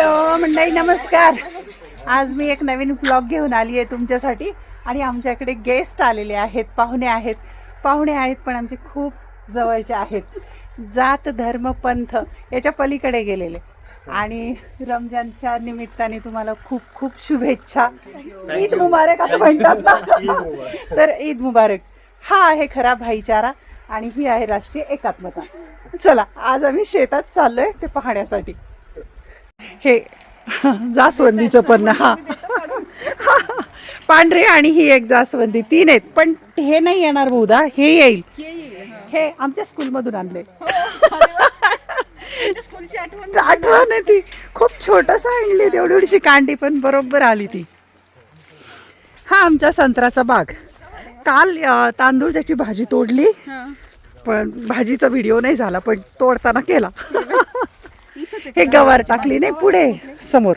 Hello मंडळी, नमस्कार. आज मी एक नवीन ब्लॉग घेऊन आली आहे तुमच्यासाठी. आणि आमच्याकडे गेस्ट आलेले आहेत, पाहुणे आहेत पण आमचे खूप जवळचे आहेत. जात धर्म पंथ याच्या पलीकडे गेलेले. आणि रमजानच्या निमित्ताने तुम्हाला खूप खूप शुभेच्छा. ईद मुबारक असं म्हणतात ना, तर ईद मुबारक. हा आहे खरा भाईचारा आणि ही आहे राष्ट्रीय एकात्मता. चला, आज आम्ही शेतात चाललोय ते पाहण्यासाठी. हे जास्वंदीचं पण हा पांढरे आणि ही एक जास्वंदी, 3 आहेत. पण हे नाही येणार बहुधा, हे येईल. हे आमच्या स्कूलमधून आणले. आठवण आहे ती. खूप छोटस आणली, तेवढीशी कांडी पण बरोबर आली ती. हा आमचा संत्र्याचा बाग. काल तांदूळची भाजी तोडली, पण भाजीचा व्हिडिओ नाही झाला, पण तोडताना केला. हे गवार टाकली नाही पुढे समोर.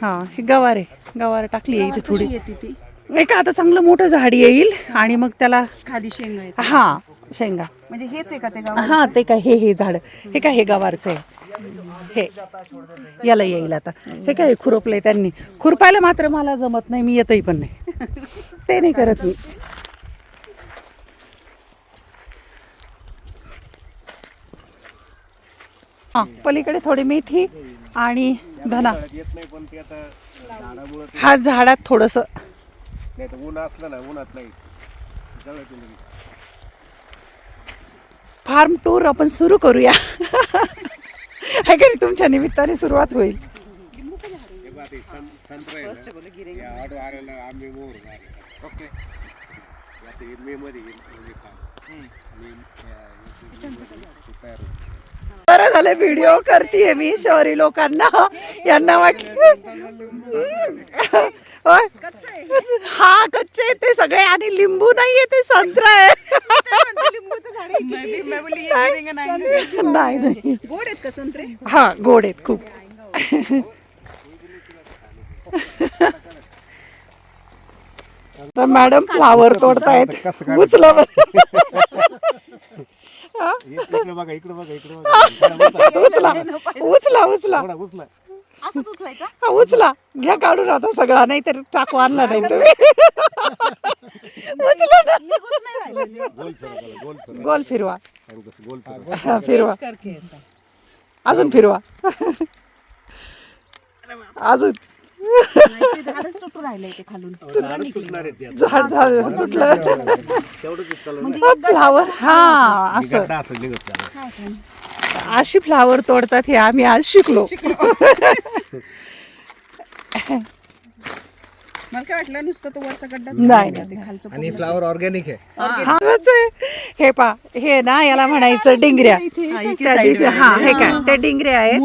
हा हे गवार आहे, गवार टाकली आहे इथे थोडी. नाही का, आता चांगलं मोठं झाड येईल आणि मग त्याला खाली शेंगा. हा शेंगा म्हणजे हेच आहे का ते गवार? हा ते काय, हे झाड हे काय, हे गवारचं आहे. हे याला येईल आता. हे काय खुरपलंय त्यांनी. खुरपायला मात्र मला जमत नाही, मी येतही पण नाही. ते नाही करत मी. हा पलीकडे थोडी मेथी आणि धना. हा झाडात थोडस फार्म टूर आपण सुरू करूया. आहे का नाही, तुमच्या निमित्ताने सुरुवात होईल. बरं झालं व्हिडिओ करतेय मी शहरी लोकांना. यांना वाटलं हा कच्चे ते सगळे, आणि लिंबू नाहीये, ते संत्रा आहे. नाही गोड आहेत का संत्रे? हा गोड आहेत खूप. तर मॅडम फ्लावर तोडतायत. उचला उचला उचला उचला असंच उचलायचा? उचला, घ्या काढून आता सगळा, नाही तर चाकू आणला नाही तुम्ही. उचला ना. गोल फिरवा, फिरवा अजून, फिरवा अजून. झाडच तुटून राहिलंय ते खालून. झाड तुटलं. फ्लावर हा असं अशी फ्लावर तोडतात, हे आम्ही आज शिकलो. मला काय वाटलं नुसतं तो वरचा गड्डाच नाही. खालचं. आणि फ्लावर ऑर्गॅनिक आहे. हे पा, हे ना याला म्हणायचं डिंगऱ्या. हा हे काय, ते डिंगऱ्या आहेत.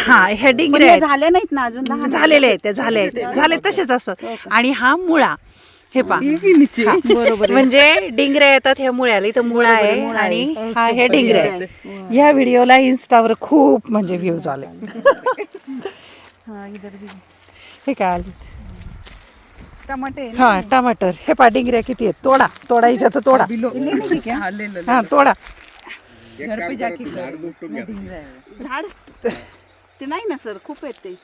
हा हे डिंगऱ्या आहेत. झाले नाहीत ना अजून, लहान झालेले आहेत, ते झाले तसेच असत. आणि हा मुळा, हे पा बरोबर, म्हणजे डिंगऱ्या येतात ह्या मुळ्याला. इथं मुळा आहे आणि हा हे डिंगऱ्या आहेत. ह्या व्हिडिओला इन्स्टावर खूप म्हणजे व्ह्यूज आले. हे काय आले, टमाटे. हा टमाटर. हे पा डिंगऱ्या किती आहेत, तोडायच्या तर तोडा. हा तोडा. झाड ते नाही ना सर, खूप आहेत ते.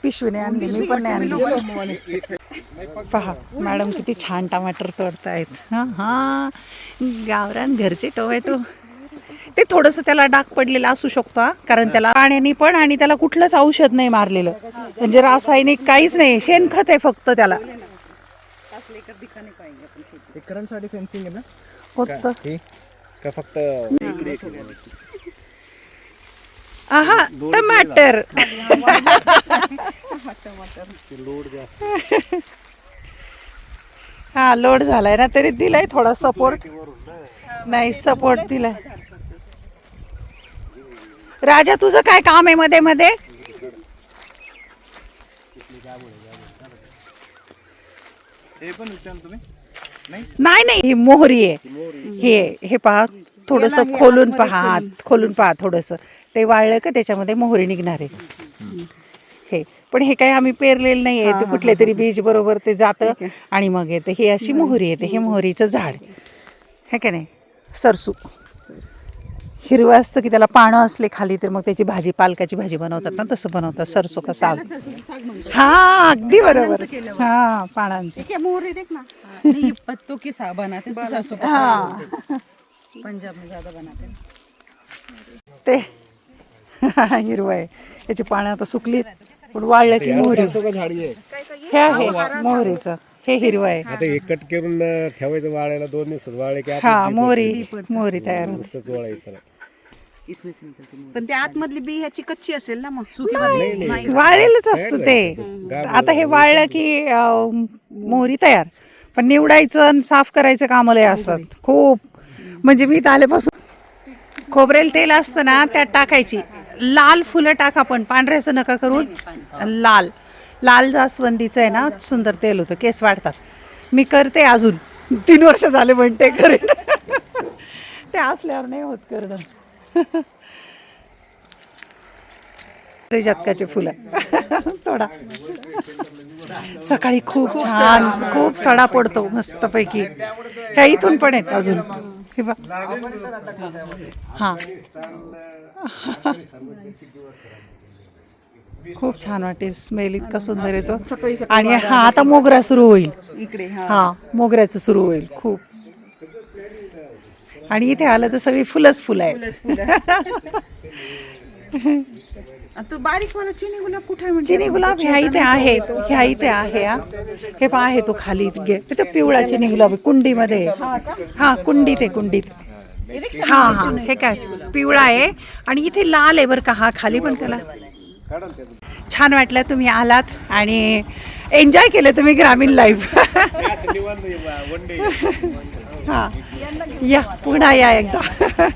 पिशवीने आणली, मी पण नाही आणली. पहा मॅडम किती छान टमाटर तोडतायत. हा हा गावरान घरचे टोमॅटो. ते थोडंसं त्याला डाग पडलेला असू शकतो, कारण त्याला पाण्याने पण, आणि त्याला कुठलंच औषध नाही मारलेलं, म्हणजे रासायनिक काहीच नाही, शेणखत आहे फक्त त्याला. करंटसाठी फेन्सिंग आहे ना होतं का फक्त? आहा टमाटर. हा लोड झालाय ना, तरी दिलाय थोडा सपोर्ट. नाही सपोर्ट दिलाय. राजा तुझं काय काम आहे मध्ये मध्ये? नाही नाही, ही मोहरी आहे. हे पहा, थोडस खोलून पहा, खोलून पहा थोडस. ते वाळलं का त्याच्यामध्ये मोहरी निघणार आहे. हे पण हे काय आम्ही पेरलेलं नाही आहे, ते कुठले तरी बीज बरोबर ते जातं आणि मग येते. हे अशी मोहरी येते, हे मोहरीचं झाड, हे का नाही, सरसू. हिरवं असतं की त्याला पानं असले खाली तर मग त्याची भाजी, पालकाची भाजी बनवतात ना, तसं बनवतात सरसो का साग. हा अगदी बरोबर. हा पानांचं. ठीक आहे, मोहरी देख ना. नहीं, ये पत्तों के साग बनाते हैं, सरसों का साग बोलते हैं. पंजाब में ज्यादा बनाते हैं. ते हिरवं आहे. याची पानं आता सुकलीत पण वाळलं की मोहरी. सरसों का झाडी आहे. हे आहे मोहरीचं. हे हिरवं आहे. आता हे कट करून ठेवायचं वाळायला 2 दिवसात वाळे की हा मोहरी तयार होते. नुसतंच वाळायचं. इसमें से निकलती मोहरी. पण ते आतमधली बी ह्याची कच्ची असेल ना, मग सुकी नाही. वाळलेलंच असतं ते. आता हे वाळलं की मोहरी तयार. पण निवडायचं आणि साफ करायचं कामाला असतात खूप. म्हणजे मी तर आल्यापासून खोबरेल तेल असतं ना त्यात टाकायची. लाल फुलं टाका पण पांढऱ्याचं नका करू. लाल जास्वंदीचं आहे ना सुंदर तेल होतं, केस वाढतात. मी करते अजून 3 वर्ष झाले म्हणते करेन. ते असल्यावर नाही होत करणं. जातकाचे फुलं थोडा सकाळी खूप छान, खूप सडा पडतो मस्तपैकी. ह्या इथून पण आहेत अजून. हे बघ. हा खूप छान वाटते. स्मेल इतका सुंदर येतो. आणि हा आता मोगरा सुरू होईल इकडे. हा मोगऱ्याचं सुरू होईल खूप. आणि इथे आलं तर सगळी फुलंच फुलं आहे. तो बारीक वाला चिनी गुलाब कुठे आहे? म्हणजे चिनी गुलाब ह्या इथे आहे. ह्या इथे आहे. हे पहा आहे तो खाली तिथे पिवळा चिनी गुलाब कुंडीमध्ये. हा कुंडीत आहे, कुंडीत. हा हा हे काय पिवळा आहे आणि इथे लाल आहे बरं का. हा खाली पण त्याला छान वाटलं तुम्ही आलात आणि एन्जॉय केलं तुम्ही ग्रामीण लाईफ. हा या पुन्हा या एकदा.